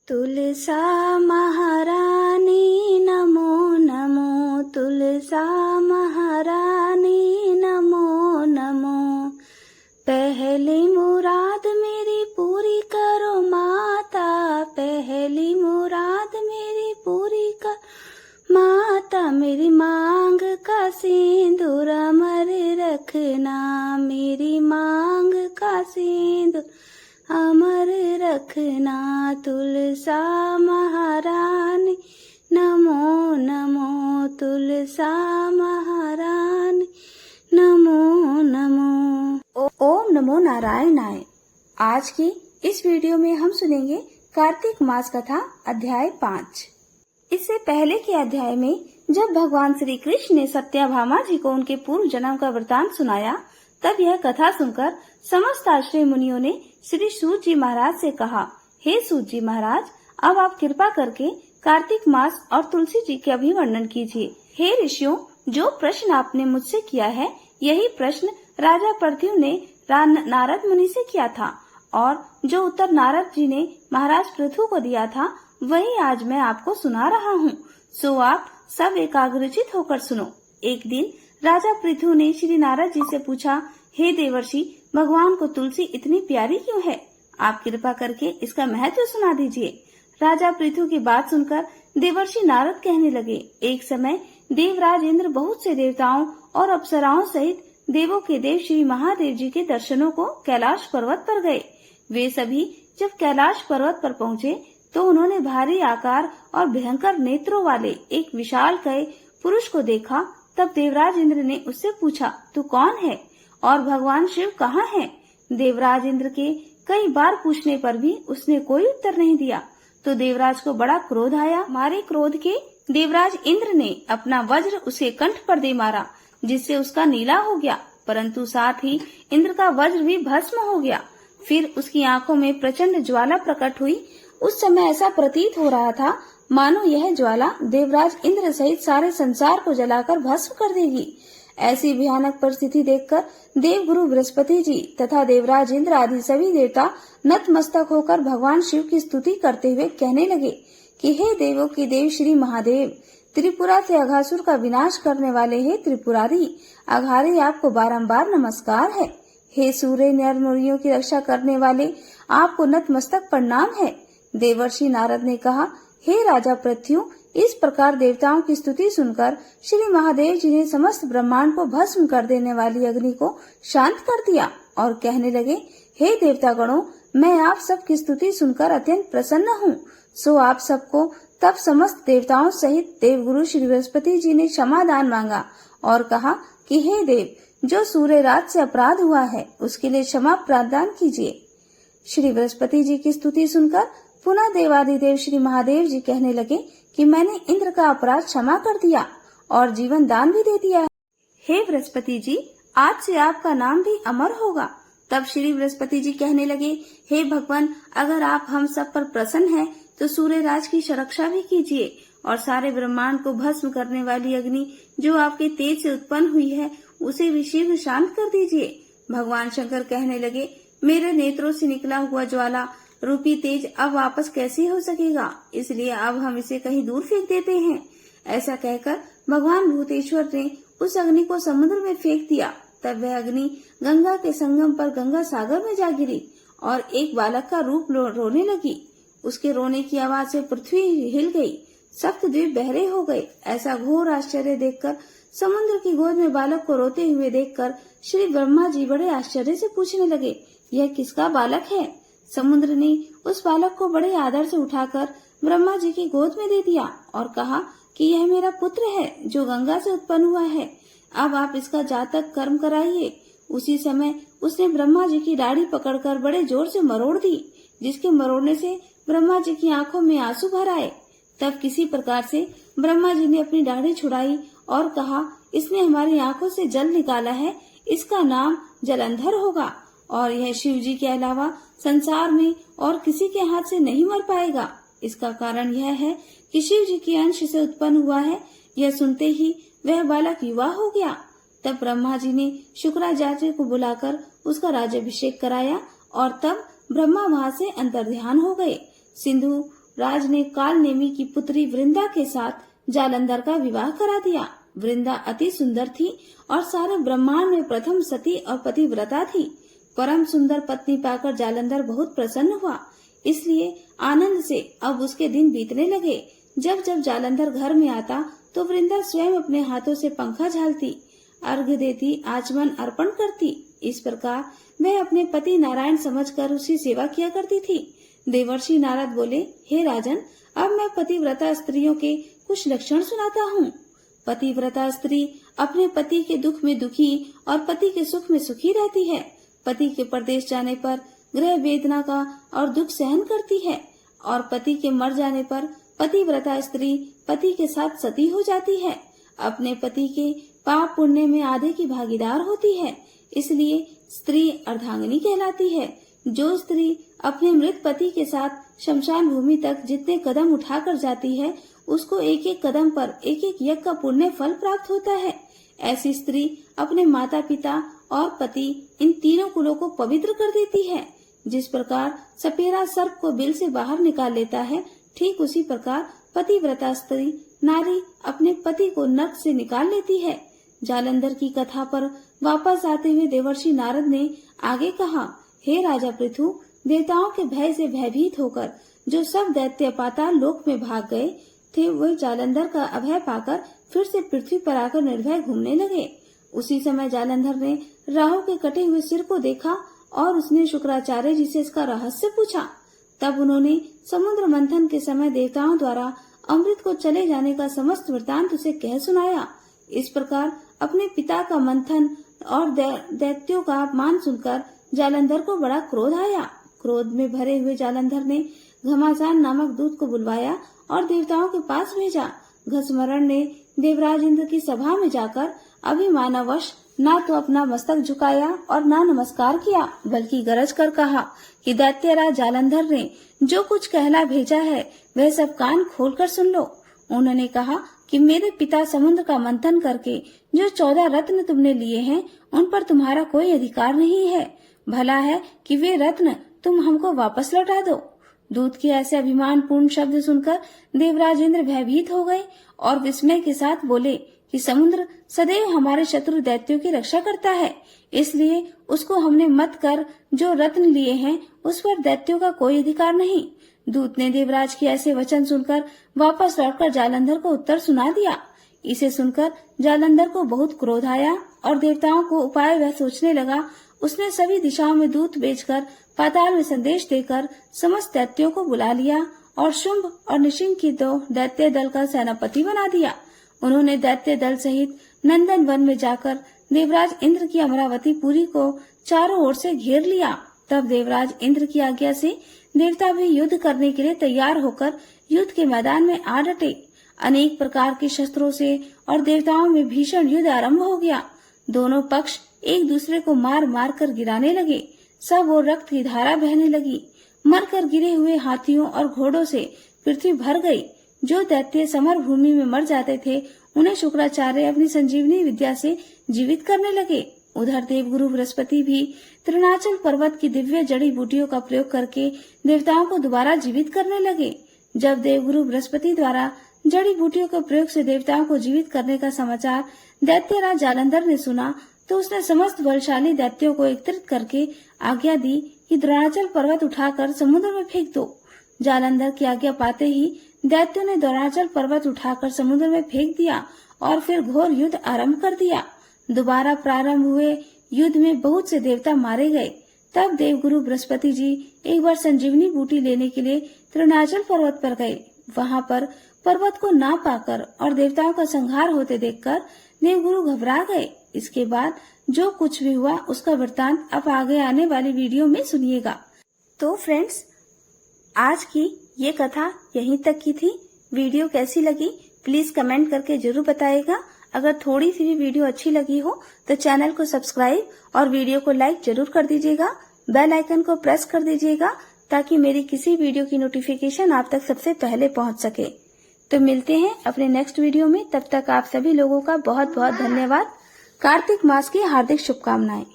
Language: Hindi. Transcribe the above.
तुलसा महारानी नमो नमो, तुलसा महारानी नमो नमो। पहली मुराद मेरी पूरी करो माता, पहली मुराद मेरी पूरी कर माता। मेरी मांग का सिंदूर अमर रखना, मेरी मांग का सिंदूर अमर रखना। तुलसा महारानी नमो नमो, तुलसा महारानी नमो नमो। ओम नमो नारायणाय। आज की इस वीडियो में हम सुनेंगे कार्तिक मास कथा अध्याय 5। इससे पहले के अध्याय में जब भगवान श्री कृष्ण ने सत्याभामा जी को उनके पूर्व जन्म का वृतांत सुनाया, तब यह कथा सुनकर समस्त आश्रय मुनियों ने श्री सूत जी महाराज से कहा, हे सूत जी महाराज, अब आप कृपा करके कार्तिक मास और तुलसी जी का भी वर्णन कीजिए। हे ऋषियों, जो प्रश्न आपने मुझसे किया है, यही प्रश्न राजा पृथु ने नारद मुनि से किया था, और जो उत्तर नारद जी ने महाराज पृथु को दिया था, वही आज मैं आपको सुना रहा हूँ। सो आप सब एकाग्रचित होकर सुनो। एक दिन राजा पृथु ने श्री नारद जी से पूछा, हे देवर्षि, भगवान को तुलसी इतनी प्यारी क्यों है? आप कृपा करके इसका महत्व सुना दीजिए। राजा पृथु की बात सुनकर देवर्षि नारद कहने लगे, एक समय देवराज इंद्र बहुत से देवताओं और अप्सराओं सहित देवों के देव श्री महादेव जी के दर्शनों को कैलाश पर्वत पर गए। वे सभी जब कैलाश पर्वत पर पहुँचे तो उन्होंने भारी आकार और भयंकर नेत्रों वाले एक विशालकाय पुरुष को देखा। तब देवराज इंद्र ने उससे पूछा, तू कौन है और भगवान शिव कहाँ है? देवराज इंद्र के कई बार पूछने पर भी उसने कोई उत्तर नहीं दिया। तो देवराज को बड़ा क्रोध आया। मारे क्रोध के देवराज इंद्र ने अपना वज्र उसके कंठ पर दे मारा, जिससे उसका नीला हो गया, परंतु साथ ही इंद्र का वज्र भी भस्म हो गया। फिर उसकी आंखों में प्रचंड ज्वाला प्रकट हुई। उस समय ऐसा प्रतीत हो रहा था मानो यह ज्वाला देवराज इंद्र सहित सारे संसार को जलाकर भस्म कर देगी। ऐसी भयानक परिस्थिति देखकर देवगुरु बृहस्पति जी तथा देवराज इंद्र आदि सभी देवता नतमस्तक होकर भगवान शिव की स्तुति करते हुए कहने लगे कि हे देवों के देव श्री महादेव, त्रिपुरा से अघासुर का विनाश करने वाले हे त्रिपुरारी, अघारे आपको बारंबार नमस्कार है। हे सूर्य नर मुनियों की रक्षा करने वाले, आपको नतमस्तक प्रणाम है। देवर्षि नारद ने कहा, हे राजा पृथु, इस प्रकार देवताओं की स्तुति सुनकर श्री महादेव जी ने समस्त ब्रह्मांड को भस्म कर देने वाली अग्नि को शांत कर दिया और कहने लगे, हे देवता गणों, मैं आप सब की स्तुति सुनकर अत्यंत प्रसन्न हूँ। सो आप सबको तब समस्त देवताओं सहित देवगुरु श्री बृहस्पति जी ने क्षमा दान मांगा और कहा कि हे देव, जो सूर्य रात से अपराध हुआ है उसके लिए क्षमा प्रदान कीजिए। श्री बृहस्पति जी की स्तुति सुनकर पुनः देवादिदेव श्री महादेव जी कहने लगे कि मैंने इंद्र का अपराध क्षमा कर दिया और जीवन दान भी दे दिया है। हे बृहस्पति जी, आज से आपका नाम भी अमर होगा। तब श्री बृहस्पति जी कहने लगे, हे भगवान, अगर आप हम सब पर प्रसन्न हैं तो सूर्य राज की सुरक्षा भी कीजिए और सारे ब्रह्मांड को भस्म करने वाली अग्नि जो आपके तेज से उत्पन्न हुई है उसे भी शीघ्र शांत कर दीजिए। भगवान शंकर कहने लगे, मेरे नेत्रों से निकला हुआ ज्वाला रूपी तेज अब वापस कैसे हो सकेगा, इसलिए अब हम इसे कहीं दूर फेंक देते हैं। ऐसा कहकर भगवान भूतेश्वर ने उस अग्नि को समुद्र में फेंक दिया। तब वह अग्नि गंगा के संगम पर गंगा सागर में जा गिरी और एक बालक का रूप रोने लगी। उसके रोने की आवाज से पृथ्वी हिल गई, सप्तद्वीप बहरे हो गए। ऐसा घोर आश्चर्य देखकर समुद्र की गोद में बालक को रोते हुए देखकर श्री ब्रह्मा जी बड़े आश्चर्य से पूछने लगे, यह किसका बालक है? समुद्र ने उस बालक को बड़े आदर से उठाकर ब्रह्मा जी की गोद में दे दिया और कहा कि यह मेरा पुत्र है जो गंगा से उत्पन्न हुआ है। अब आप इसका जातक कर्म कराइए। उसी समय उसने ब्रह्मा जी की दाढ़ी पकड़कर बड़े जोर से मरोड़ दी, जिसके मरोड़ने से ब्रह्मा जी की आंखों में आंसू भर आए। तब किसी प्रकार से ब्रह्मा जी ने अपनी दाढ़ी छुड़ाई और कहा, इसने हमारी आंखों से जल निकाला है, इसका नाम जलंधर होगा और यह शिव जी के अलावा संसार में और किसी के हाथ से नहीं मर पाएगा। इसका कारण यह है कि शिव जी के अंश से उत्पन्न हुआ है। यह सुनते ही वह बालक युवा हो गया। तब ब्रह्मा जी ने शुक्राचार्य को बुलाकर उसका राज्याभिषेक कराया और तब ब्रह्मा वहाँ से अंतर्ध्यान हो गए। सिंधु राज ने कालनेमी की पुत्री वृंदा के साथ जालंधर का विवाह करा दिया। वृंदा अति सुंदर थी और सारे ब्रह्मांड में प्रथम सती और पतिव्रता थी। परम सुंदर पत्नी पाकर जालंधर बहुत प्रसन्न हुआ, इसलिए आनंद से अब उसके दिन बीतने लगे। जब जब जालंधर घर में आता तो वृंदा स्वयं अपने हाथों से पंखा झालती, अर्घ्य देती, आचमन अर्पण करती। इस प्रकार वह अपने पति नारायण समझकर उसकी सेवा किया करती थी। देवर्षि नारद बोले, हे राजन, अब मैं पतिव्रता स्त्रियों के कुछ लक्षण सुनाता हूँ। पतिव्रता स्त्री अपने पति के दुख में दुखी और पति के सुख में सुखी रहती है। पति के परदेश जाने पर गृह वेदना का और दुख सहन करती है और पति के मर जाने पर पतिव्रता स्त्री पति के साथ सती हो जाती है। अपने पति के पाप पुण्य में आधे की भागीदार होती है, इसलिए स्त्री अर्धांगिनी कहलाती है। जो स्त्री अपने मृत पति के साथ शमशान भूमि तक जितने कदम उठाकर जाती है, उसको एक एक कदम पर एक एक यज्ञ का पुण्य फल प्राप्त होता है। ऐसी स्त्री अपने माता पिता और पति इन तीनों कुलों को पवित्र कर देती है। जिस प्रकार सपेरा सर्प को बिल से बाहर निकाल लेता है, ठीक उसी प्रकार पतिव्रता स्त्री नारी अपने पति को नर्क से निकाल लेती है। जालंधर की कथा पर वापस आते हुए देवर्षि नारद ने आगे कहा, हे राजा पृथु, देवताओं के भय से भयभीत होकर जो सब दैत्य पाताल लोक में भाग गए थे, वे जालंधर का अभय पाकर फिर से पृथ्वी पर आकर निर्भय घूमने लगे। उसी समय जालंधर ने राहु के कटे हुए सिर को देखा और उसने शुक्राचार्य जी से इसका रहस्य पूछा। तब उन्होंने समुद्र मंथन के समय देवताओं द्वारा अमृत को चले जाने का समस्त वृतांत उसे कह सुनाया। इस प्रकार अपने पिता का मंथन और दैत्यों का अपमान सुनकर जालंधर को बड़ा क्रोध आया। क्रोध में भरे हुए जालंधर ने घमासान नामक दूत को बुलवाया और देवताओं के पास भेजा। घसमरण ने देवराज इंद्र की सभा में जाकर अभिमानवश ना तो अपना मस्तक झुकाया और ना नमस्कार किया, बल्कि गरज कर कहा कि दैत्यराज जालंधर ने जो कुछ कहला भेजा है वह सब कान खोलकर सुन लो। उन्होंने कहा कि मेरे पिता समुद्र का मंथन करके जो 14 रत्न तुमने लिए हैं, उन पर तुम्हारा कोई अधिकार नहीं है। भला है कि वे रत्न तुम हमको वापस लौटा दो। दूत के ऐसे अभिमान पूर्ण शब्द सुनकर देवराज इंद्र भयभीत हो गए और विस्मय के साथ बोले कि समुद्र सदैव हमारे शत्रु दैत्यों की रक्षा करता है, इसलिए उसको हमने मत कर जो रत्न लिए हैं उस पर दैत्यों का कोई अधिकार नहीं। दूत ने देवराज के ऐसे वचन सुनकर वापस लौटकर जालंधर को उत्तर सुना दिया। इसे सुनकर जालंधर को बहुत क्रोध आया और देवताओं को उपाय वह सोचने लगा। उसने सभी दिशाओं में दूत भेजकर पाताल में संदेश देकर समस्त दैत्यों को बुला लिया और शुंभ और निशिंग की 2 दैत्य दल का सेनापति बना दिया। उन्होंने दैत्य दल सहित नंदन वन में जाकर देवराज इंद्र की अमरावती पुरी को चारों ओर से घेर लिया। तब देवराज इंद्र की आज्ञा से देवता भी युद्ध करने के लिए तैयार होकर युद्ध के मैदान में आ डटे। अनेक प्रकार के शस्त्रों से और देवताओं में भीषण युद्ध आरंभ हो गया। दोनों पक्ष एक दूसरे को मार मार कर गिराने लगे। सब और रक्त की धारा बहने लगी। मरकर गिरे हुए हाथियों और घोड़ों से पृथ्वी भर गई। जो दैत्य समर भूमि में मर जाते थे, उन्हें शुक्राचार्य अपनी संजीवनी विद्या से जीवित करने लगे। उधर देवगुरु बृहस्पति भी तृणाचल पर्वत की दिव्य जड़ी बूटियों का प्रयोग करके देवताओं को दोबारा जीवित करने लगे। जब देवगुरु बृहस्पति द्वारा जड़ी बूटियों के प्रयोग से देवताओं को जीवित करने का समाचार दैत्यराज जालंधर ने सुना, तो उसने समस्त बलशाली दैत्यों को एकत्रित करके आज्ञा दी कि द्रोणाचल पर्वत उठाकर समुद्र में फेंक दो। जालंधर की आज्ञा पाते ही दैत्यों ने द्रोणाचल पर्वत उठाकर समुद्र में फेंक दिया और फिर घोर युद्ध आरंभ कर दिया। दोबारा प्रारंभ हुए युद्ध में बहुत से देवता मारे गए। तब देवगुरु बृहस्पति जी एक बार संजीवनी बूटी लेने के लिए तृणाचल पर्वत पर गए। वहां पर पर्वत को ना पाकर और देवताओं का संहार होते देखकर देवगुरु घबरा गए। इसके बाद जो कुछ भी हुआ उसका वृत्तांत अब आगे आने वाली वीडियो में सुनिएगा। तो फ्रेंड्स, आज की ये कथा यहीं तक की थी। वीडियो कैसी लगी प्लीज कमेंट करके जरूर बताइएगा। अगर थोड़ी सी भी वीडियो अच्छी लगी हो तो चैनल को सब्सक्राइब और वीडियो को लाइक जरूर कर दीजिएगा। बेल आइकन को प्रेस कर दीजिएगा ताकि मेरी किसी वीडियो की नोटिफिकेशन आप तक सबसे पहले पहुंच सके। तो मिलते हैं अपने नेक्स्ट वीडियो में। तब तक आप सभी लोगों का बहुत बहुत धन्यवाद। कार्तिक मास की हार्दिक शुभकामनाएं।